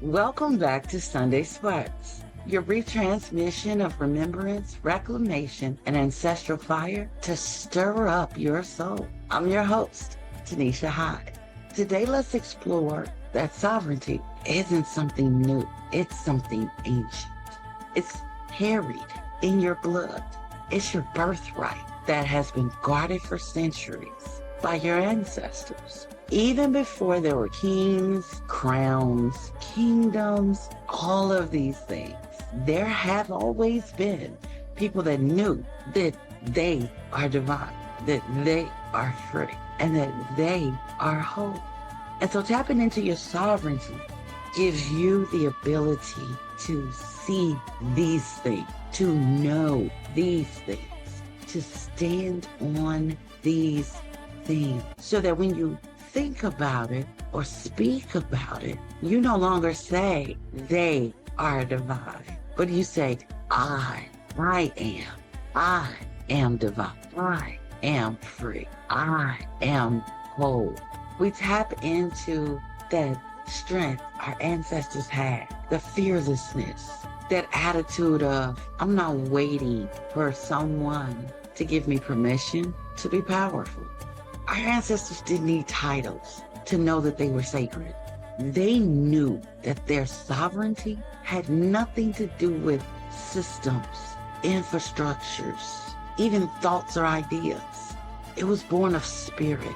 Welcome back to Sunday Sparks, your brief transmission of remembrance, reclamation, and ancestral fire to stir up your soul. I'm your host, Tonesha Hyde. Today, let's explore that sovereignty isn't something new. It's something ancient. It's carried in your blood. It's your birthright that has been guarded for centuries by your ancestors. Even before there were kings, crowns, kingdoms, all of these things, there have always been people that knew that they are divine, that they are free, and that they are whole. And so tapping into your sovereignty gives you the ability to see these things, to know these things, to stand on these things, so that when you think about it or speak about it, you no longer say they are divine, but you say, I am divine. I am free. I am whole. We tap into that strength our ancestors had, the fearlessness, that attitude of, I'm not waiting for someone to give me permission to be powerful. Our ancestors didn't need titles to know that they were sacred. They knew that their sovereignty had nothing to do with systems, infrastructures, even thoughts or ideas. It was born of spirit.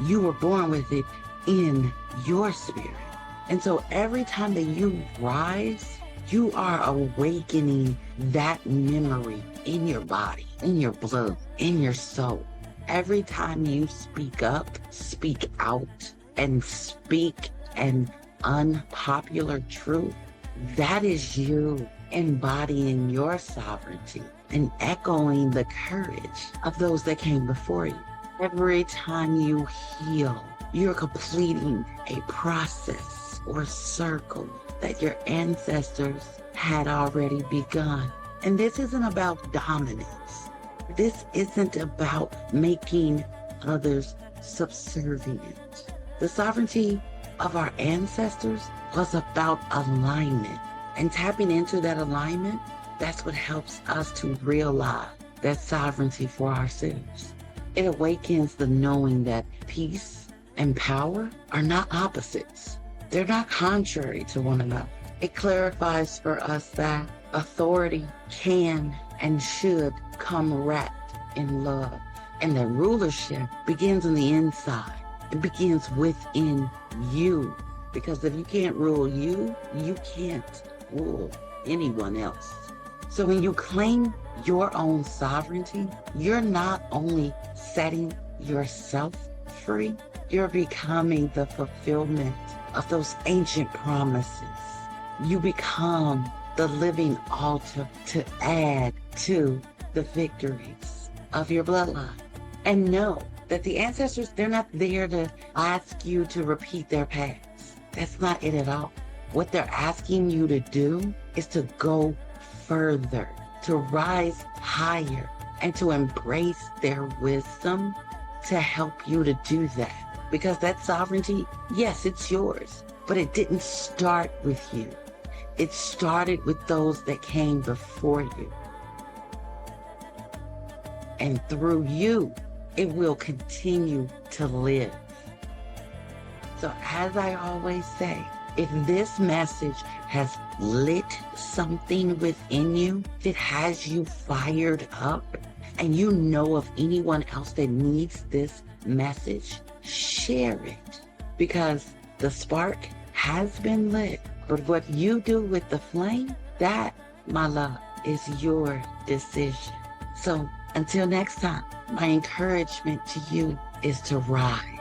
You were born with it in your spirit. And so every time that you rise, you are awakening that memory in your body, in your blood, in your soul. Every time you speak up, speak out, and speak an unpopular truth, that is you embodying your sovereignty and echoing the courage of those that came before you. Every time you heal, you're completing a process or circle that your ancestors had already begun. And this isn't about dominance. This isn't about making others subservient. The sovereignty of our ancestors was about alignment. And tapping into that alignment, that's what helps us to realize that sovereignty for ourselves. It awakens the knowing that peace and power are not opposites. They're not contrary to one another. It clarifies for us that authority can and should come wrapped in love. And that rulership begins on the inside. It begins within you. Because if you can't rule you, you can't rule anyone else. So when you claim your own sovereignty, you're not only setting yourself free, you're becoming the fulfillment of those ancient promises. You become the living altar to add to the victories of your bloodline. And know that the ancestors, they're not there to ask you to repeat their past. That's not it at all. What they're asking you to do is to go further, to rise higher, and to embrace their wisdom to help you to do that. Because that sovereignty, yes, it's yours, but it didn't start with you. It started with those that came before you. And through you, it will continue to live. So as I always say, if this message has lit something within you, if it has you fired up, and you know of anyone else that needs this message, share it. Because the spark has been lit. But what you do with the flame, that, my love, is your decision. So until next time, my encouragement to you is to rise.